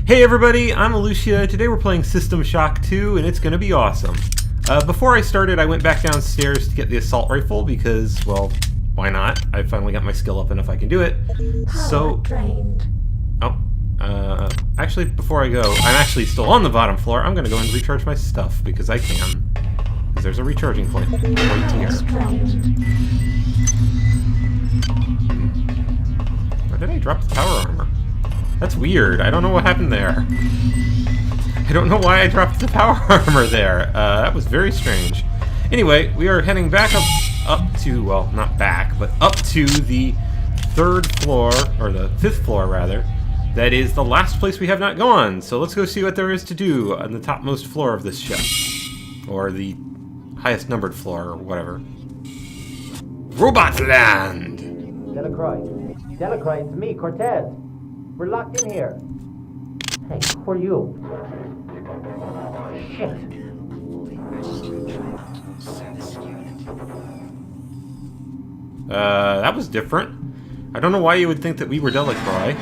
Hey everybody, I'm Ilushia. Today we're playing System Shock 2, and it's going to be awesome. Before I started, I went back downstairs to get the assault rifle because, well, why not? I finally got my skill up enough I can do it. So, actually, before I go, I'm actually still on the bottom floor. I'm going to go and recharge my stuff because I can. Because there's a recharging point right here. Where did I drop the power armor? That's weird. I don't know what happened there. I don't know why I dropped the power armor there. That was very strange. Anyway, we are heading back up to, well, not back, but up to the third floor, or the fifth floor, rather. That is the last place we have not gone. So let's go see what there is to do on the topmost floor of this ship. Or the highest numbered floor, or whatever. Robotland! Delacroix, it's me, Cortez. We're locked in here. Hey, who are you? Shit. That was different. I don't know why you would think that we were Delacroix.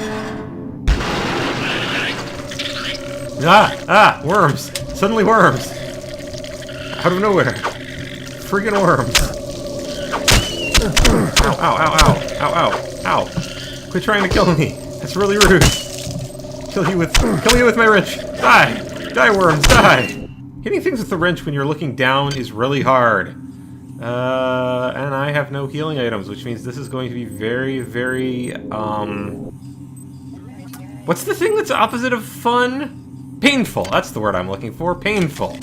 Worms! Suddenly worms! Out of nowhere. Friggin' worms. Ow, ow, ow, ow, ow, ow, ow. Quit trying to kill me. That's really rude. Kill you with my wrench. Die! Die, worms, die! Hitting things with the wrench when you're looking down is really hard. And I have no healing items, which means this is going to be very, very, what's the thing that's opposite of fun? Painful. That's the word I'm looking for. Painful.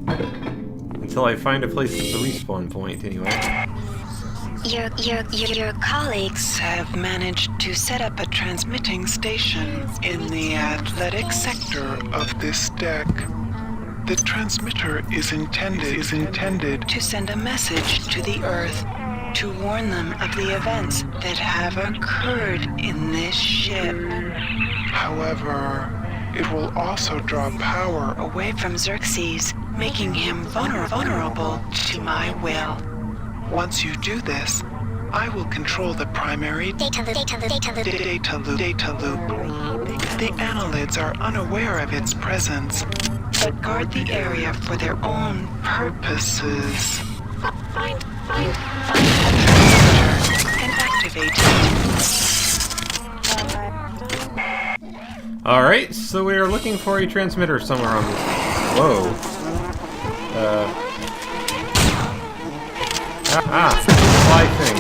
Until I find a place that's a respawn point, anyway. Your colleagues have managed to set up a transmitting station in the athletic sector of this deck. The transmitter is intended to send a message to the Earth to warn them of the events that have occurred in this ship. However, it will also draw power away from Xerxes, making him vulnerable to my will. Once you do this, I will control the primary data loop. The annelids are unaware of its presence, but guard the area for their own purposes. Find a transmitter and activate it. Alright, so we are looking for a transmitter somewhere on this. Whoa. Fly thing.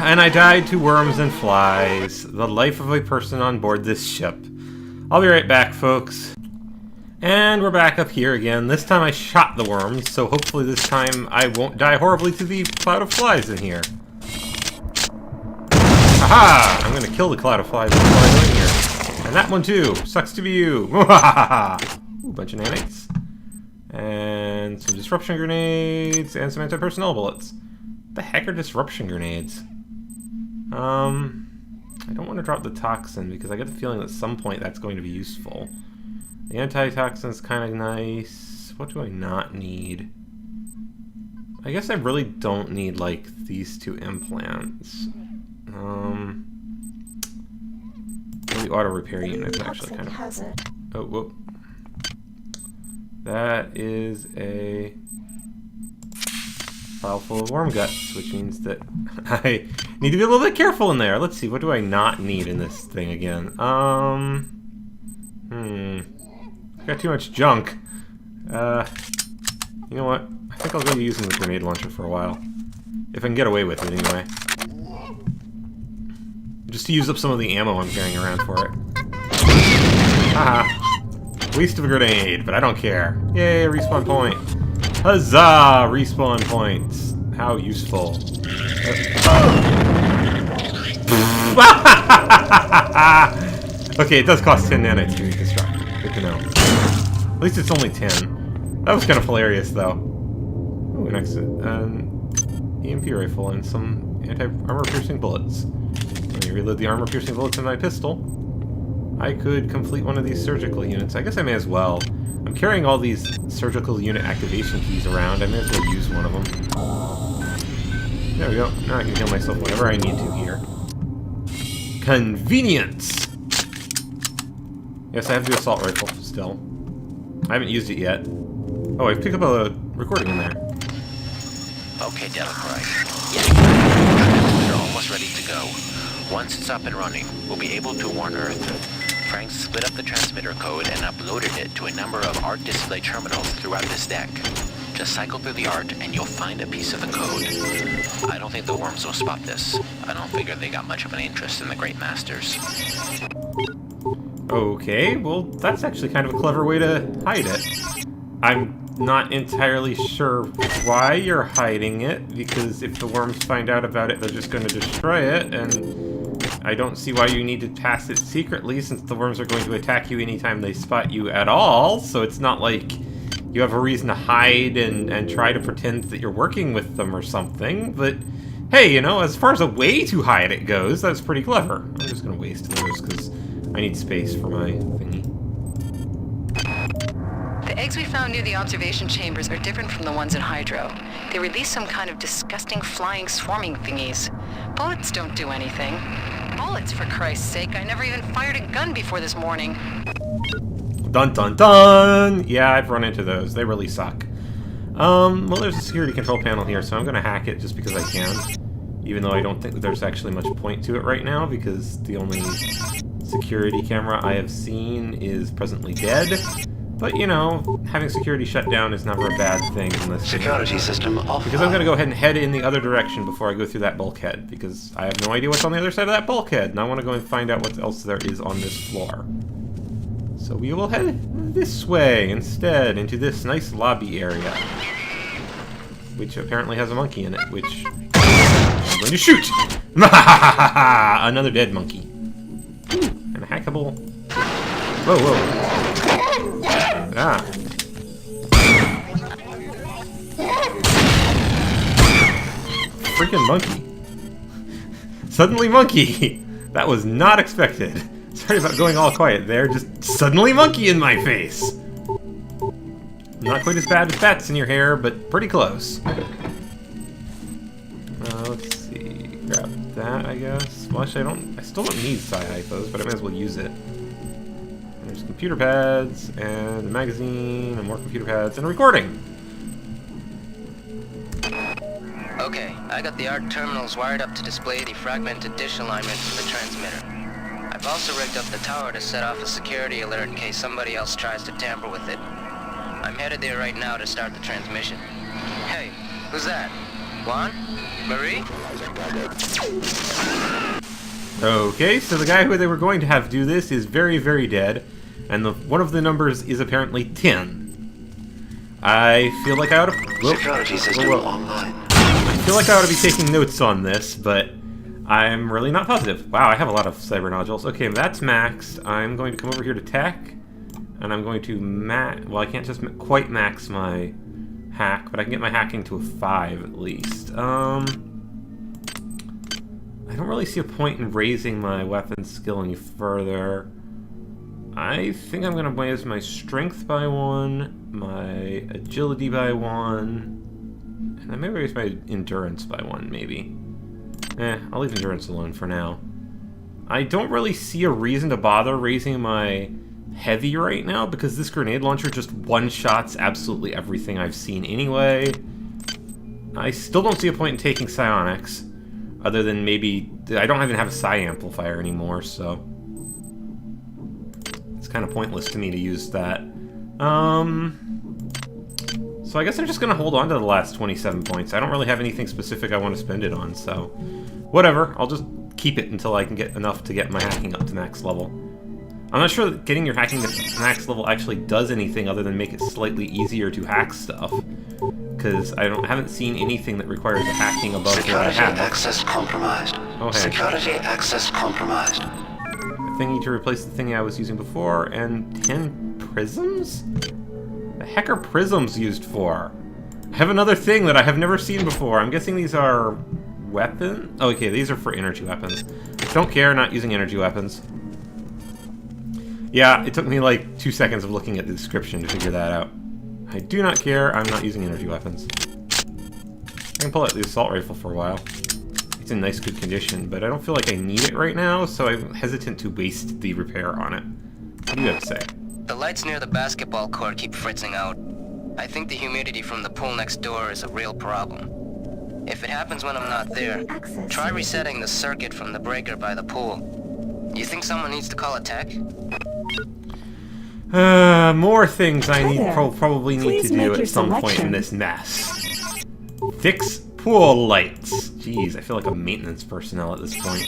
And I died to worms and flies. The life of a person on board this ship. I'll be right back, folks. And we're back up here again. This time I shot the worms, so hopefully this time I won't die horribly to the cloud of flies in here. Aha! I'm gonna kill the cloud of flies before I go in here. And that one too. Sucks to be you. Ooh, bunch of nanites. And some disruption grenades, and some anti-personnel bullets. What the heck are disruption grenades? I don't want to drop the toxin, because I get the feeling that at some point that's going to be useful. The anti-toxin's kind of nice. What do I not need? I guess I really don't need, like, these two implants. The auto-repair unit is actually kind of... Oh, whoop. That is a file full of worm guts, which means that I need to be a little bit careful in there. Let's see, what do I not need in this thing again? Got too much junk. You know what? I think I'll go using the grenade launcher for a while. If I can get away with it, anyway. Just to use up some of the ammo I'm carrying around for it. Haha. Waste of a grenade, but I don't care. Yay, respawn point. Huzzah! Respawn points. How useful. Okay, it does cost 10 nanites to reconstruct. Good to know. At least it's only 10. That was kind of hilarious, though. Ooh, next, EMP rifle and some anti-armor piercing bullets. Let me reload the armor piercing bullets in my pistol. I could complete one of these surgical units. I guess I may as well. I'm carrying all these surgical unit activation keys around. I may as well use one of them. There we go. Now I can heal myself whenever I need to here. Convenience! Yes, I have the assault rifle, still. I haven't used it yet. Oh, I picked up a recording in there. Okay, Delacroix. Yeah, we're almost ready to go. Once it's up and running, we'll be able to warn Earth. Frank split up the transmitter code and uploaded it to a number of art display terminals throughout this deck. Just cycle through the art and you'll find a piece of the code. I don't think the worms will spot this. I don't figure they got much of an interest in the Great Masters. Okay, well, that's actually kind of a clever way to hide it. I'm not entirely sure why you're hiding it, because if the worms find out about it, they're just going to destroy it, and I don't see why you need to pass it secretly, since the worms are going to attack you anytime they spot you at all, so it's not like you have a reason to hide and try to pretend that you're working with them or something, but hey, you know, as far as a way to hide it goes, that's pretty clever. I'm just going to waste those, because I need space for my thingy. The eggs we found near the observation chambers are different from the ones in Hydro. They release some kind of disgusting flying swarming thingies. Bullets don't do anything. Bullets, for Christ's sake. I never even fired a gun before this morning. Dun dun dun! Yeah, I've run into those. They really suck. Well, there's a security control panel here, so I'm gonna hack it just because I can. Even though I don't think that there's actually much point to it right now, because the only security camera I have seen is presently dead. But, you know, having security shut down is never a bad thing in this Security system offline. Because I'm going to go ahead and head in the other direction before I go through that bulkhead, because I have no idea what's on the other side of that bulkhead, and I want to go and find out what else there is on this floor. So we will head this way instead, into this nice lobby area, which apparently has a monkey in it, which I'm going to shoot! Another dead monkey. And a hackable... Whoa, whoa. Ah. Freaking monkey. Suddenly monkey! That was not expected. Sorry about going all quiet there, just suddenly monkey in my face! Not quite as bad as bats in your hair, but pretty close. Let's see. Grab that, I guess. Well, actually, I still don't need psi-hypos, but I might as well use it. There's computer pads, and a magazine, and more computer pads, and a recording! Okay, I got the ARC terminals wired up to display the fragmented dish alignment for the transmitter. I've also rigged up the tower to set off a security alert in case somebody else tries to tamper with it. I'm headed there right now to start the transmission. Hey, who's that? Juan? Marie? Okay, so the guy who they were going to have do this is very, very dead, and one of the numbers is apparently 10. I feel like I ought to... Security system online. I feel like I ought to be taking notes on this, but I'm really not positive. Wow, I have a lot of cyber nodules. Okay, that's maxed. I'm going to come over here to tech, and I'm going to well, I can't just quite max my hack, but I can get my hacking to a 5 at least. I don't really see a point in raising my weapon skill any further. I think I'm going to raise my strength by 1, my agility by 1, and I may raise my endurance by 1, maybe. I'll leave endurance alone for now. I don't really see a reason to bother raising my heavy right now, because this grenade launcher just one-shots absolutely everything I've seen anyway. I still don't see a point in taking psionics, other than maybe... I don't even have a psi amplifier anymore, so... it's kind of pointless to me to use that. So I guess I'm just going to hold on to the last 27 points. I don't really have anything specific I want to spend it on, so... whatever, I'll just keep it until I can get enough to get my hacking up to max level. I'm not sure that getting your hacking to max level actually does anything other than make it slightly easier to hack stuff. Because I haven't seen anything that requires a hacking above what I have. Security access compromised. Oh, hey. Security access compromised. A thingy to replace the thingy I was using before, and 10 prisms? The heck are prisms used for? I have another thing that I have never seen before. I'm guessing these are weapons? Oh, okay, these are for energy weapons. Don't care, not using energy weapons. Yeah, it took me like 2 seconds of looking at the description to figure that out. I do not care, I'm not using energy weapons. I can pull out the assault rifle for a while. it's in nice, good condition, but I don't feel like I need it right now, so I'm hesitant to waste the repair on it. What do you have to say? The lights near the basketball court keep fritzing out. I think the humidity from the pool next door is a real problem. If it happens when I'm not there, try resetting the circuit from the breaker by the pool. You think someone needs to call a tech? More things I probably need Please to do make at your some point selection. in this mess. Fix pool lights. Jeez, I feel like a maintenance personnel at this point.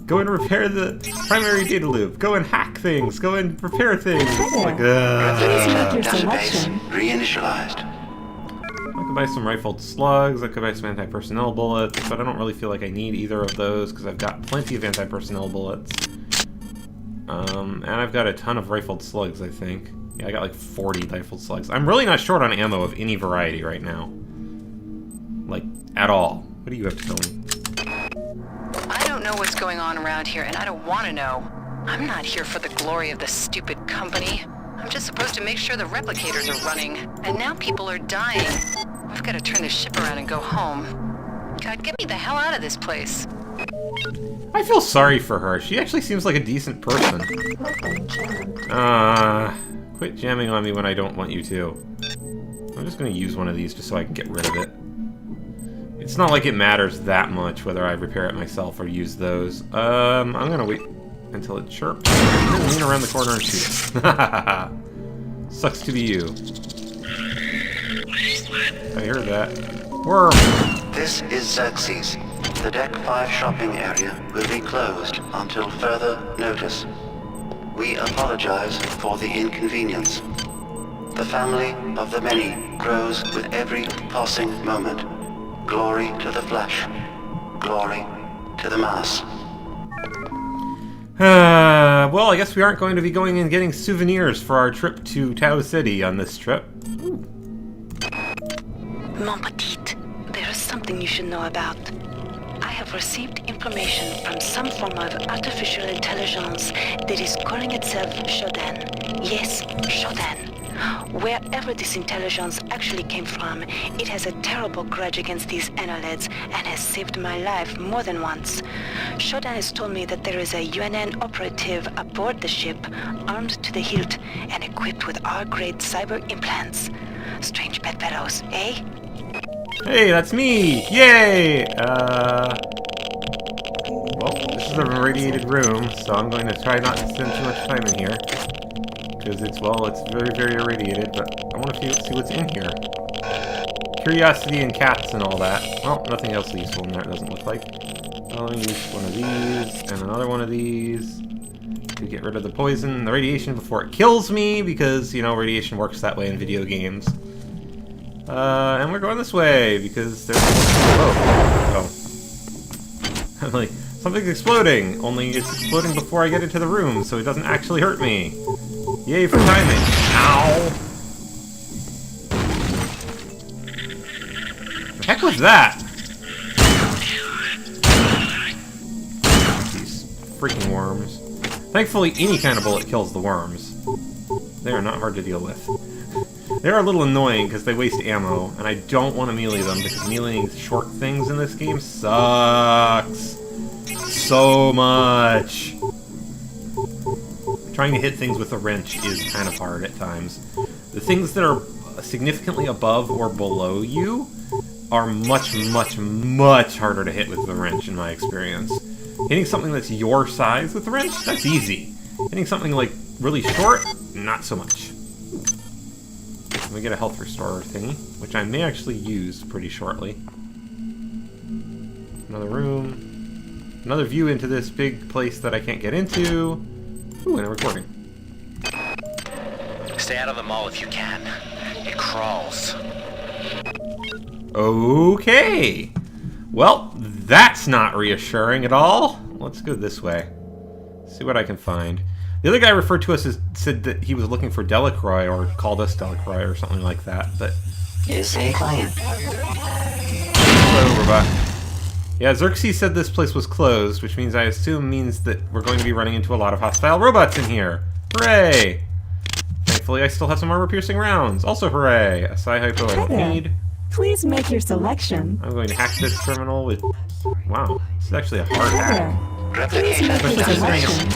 Go and repair the primary data loop. Go and hack things. Go and repair things. It's like, Please make your Database selection. reinitialized. I could buy some rifled slugs. I could buy some anti-personnel bullets, but I don't really feel like I need either of those because I've got plenty of anti-personnel bullets. And I've got a ton of rifled slugs, I think. Yeah, I got like 40 rifled slugs. I'm really not short on ammo of any variety right now. Like, at all. What do you have to tell me? I don't know what's going on around here, and I don't want to know. I'm not here for the glory of the stupid company. I'm just supposed to make sure the replicators are running, and now people are dying. I've got to turn this ship around and go home. God, get me the hell out of this place. I feel sorry for her. She actually seems like a decent person. Quit jamming on me when I don't want you to. I'm just gonna use one of these just so I can get rid of it. It's not like it matters that much whether I repair it myself or use those. I'm gonna wait until it chirps, and then lean around the corner and shoot it. Sucks to be you. I heard that. Worm! This is Xerxes. The Deck 5 shopping area will be closed until further notice. We apologize for the inconvenience. The family of the many grows with every passing moment. Glory to the flesh. Glory to the mass. Well, I guess we aren't going to be going and getting souvenirs for our trip to Tau City on this trip. Mon petite, there is something you should know about. I have received information from some form of artificial intelligence that is calling itself Shodan. Yes, Shodan. Wherever this intelligence actually came from, it has a terrible grudge against these annelids and has saved my life more than once. Shodan has told me that there is a UNN operative aboard the ship, armed to the hilt and equipped with R-grade cyber implants. Strange bedfellows, eh? Hey, that's me! Yay! Well, this is a radiated room, so I'm going to try not to spend too much time in here. Because it's very, very irradiated, but I want to see what's in here. Curiosity and cats and all that. Well, nothing else useful in there, it doesn't look like. Let me use one of these, and another one of these, to get rid of the poison, the radiation before it kills me, because, you know, radiation works that way in video games. And we're going this way, because there's... Oh. I'm like, something's exploding, only it's exploding before I get into the room, so it doesn't actually hurt me. Yay for timing. Ow! The heck was that? These freaking worms. Thankfully, any kind of bullet kills the worms. They are not hard to deal with. They're a little annoying because they waste ammo, and I don't want to melee them because meleeing short things in this game sucks so much. Trying to hit things with a wrench is kind of hard at times. The things that are significantly above or below you are much, much, much harder to hit with the wrench in my experience. Hitting something that's your size with the wrench, that's easy. Hitting something like really short, not so much. Let me get a health restorer thingy, which I may actually use pretty shortly. Another room. Another view into this big place that I can't get into. Ooh, and a recording. Stay out of the mall if you can. It crawls. Okay. Well, that's not reassuring at all. Let's go this way. See what I can find. The other guy referred to us as said that he was looking for Delacroix, or called us Delacroix, or something like that. But Is a client. hello, robot. Yeah, Xerxes said this place was closed, which means I assume means that we're going to be running into a lot of hostile robots in here. Hooray! Thankfully, I still have some armor-piercing rounds. Also, hooray! A psi-hypo I don't need. Please make your selection. I'm going to hack this terminal with... Wow, this is actually a hard hack. Please make your selection.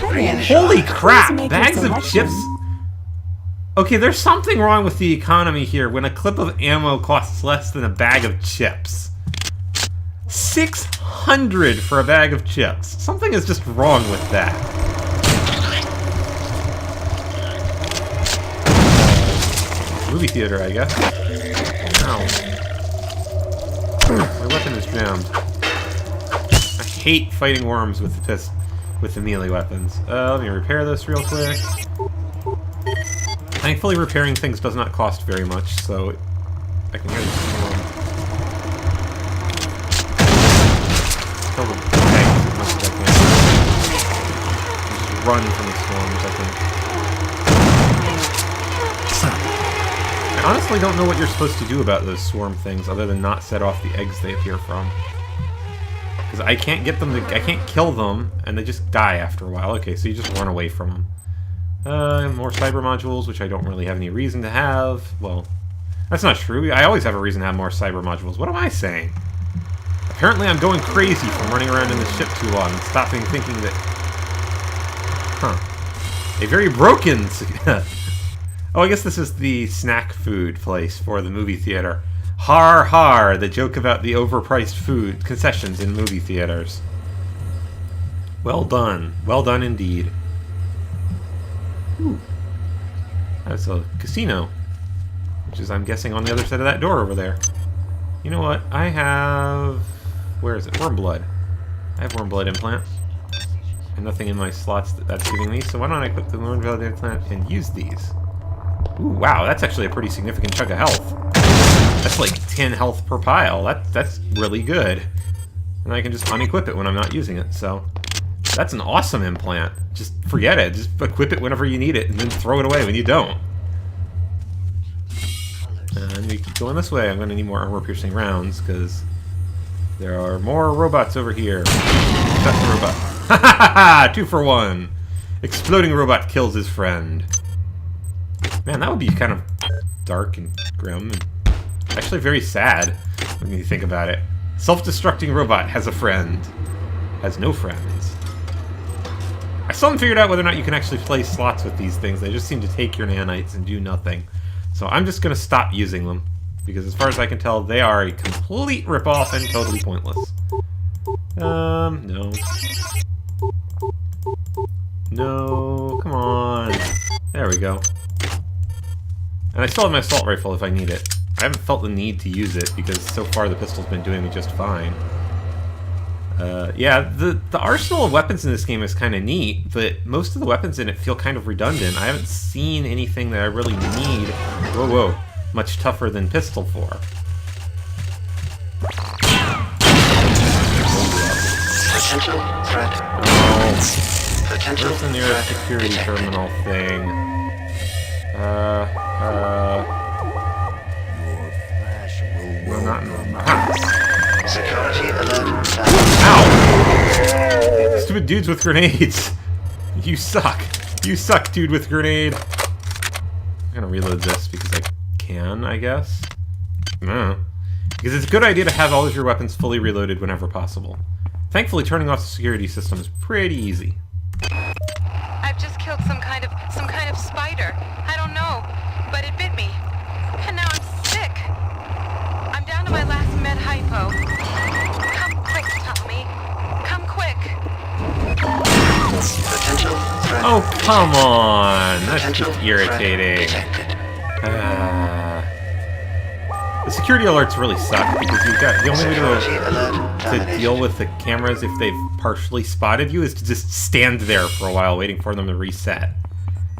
Holy crap! Please make your Bags of selection. chips? Okay, there's something wrong with the economy here when a clip of ammo costs less than a bag of chips. 600 for a bag of chips. Something is just wrong with that. Movie theater, I guess. Ow. My weapon is jammed. I hate fighting worms with the melee weapons. Let me repair this real quick. Thankfully, repairing things does not cost very much, so I can get swarm. Kill the eggs as much as I can. Just run from the swarms, I think. I honestly don't know what you're supposed to do about those swarm things, other than not set off the eggs they appear from. Because I can't get them to... I can't kill them, and they just die after a while. Okay, so you just run away from them. More cyber modules, which I don't really have any reason to have. Well, that's not true. I always have a reason to have more cyber modules. What am I saying? Apparently I'm going crazy from running around in this ship too long and stopping thinking that... Huh. A very broken... Oh, I guess this is the snack food place for the movie theater. Har har, the joke about the overpriced food concessions in movie theaters. Well done. Well done indeed. Ooh. That's a casino. Which is, I'm guessing, on the other side of that door over there. You know what? I have... Where is it? Worm blood. I have worm blood implant. And nothing in my slots that's giving me, so why don't I equip the worm blood implant and use these? Ooh, wow, that's actually a pretty significant chunk of health. That's like 10 health per pile. That's really good. And I can just unequip it when I'm not using it, so... That's an awesome implant. Just forget it. Just equip it whenever you need it, and then throw it away when you don't. And we keep going this way. I'm going to need more armor-piercing rounds, because there are more robots over here. That's the robot. Ha ha ha! 2 for 1. Exploding robot kills his friend. Man, that would be kind of dark and grim, and actually very sad when you think about it. Self-destructing robot has a friend. Has no friends. I still haven't figured out whether or not you can actually play slots with these things. They just seem to take your nanites and do nothing. So I'm just going to stop using them. Because as far as I can tell, they are a complete ripoff and totally pointless. No. No, come on. There we go. And I still have my assault rifle if I need it. I haven't felt the need to use it because so far the pistol's been doing me just fine. Yeah, the arsenal of weapons in this game is kind of neat, but most of the weapons in it feel kind of redundant. I haven't seen anything that I really need, whoa, much tougher than pistol for. Potential threat. Oh, Potential where's the nearest threat security detected. terminal thing? No, not... Aha. Security alert. Ow! Stupid dudes with grenades! You suck! You suck, dude with grenade! I'm gonna reload this because I can, I guess? Because it's a good idea to have all of your weapons fully reloaded whenever possible. Thankfully, turning off the security system is pretty easy. I've just killed some kind of spider. I don't know, but it bit me. And now I'm sick. I'm down to my last med hypo. Come quick, Tommy. Come quick. Potential threat. Oh, come on! That's Potential just threat irritating. detected. The security alerts really suck because you've got the only way Security alert to terminated. deal with the cameras if they've partially spotted you is to just stand there for a while waiting for them to reset,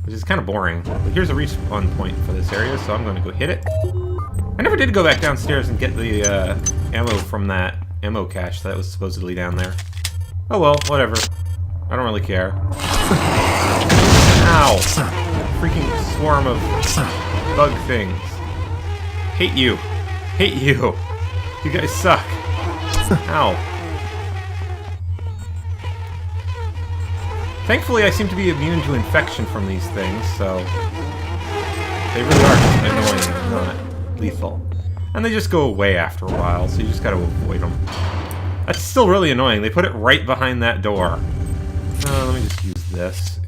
which is kind of boring. But here's a respawn point for this area, so I'm going to go hit it. I never did go back downstairs and get the ammo from that ammo cache that was supposedly down there. Oh well, whatever. I don't really care. Ow! Freaking swarm of bug things. Hate you. Hate you. You guys suck. Ow. Thankfully, I seem to be immune to infection from these things, so... They really are just annoying, not lethal. And they just go away after a while, so you just gotta avoid them. That's still really annoying. They put it right behind that door. Let me just use this.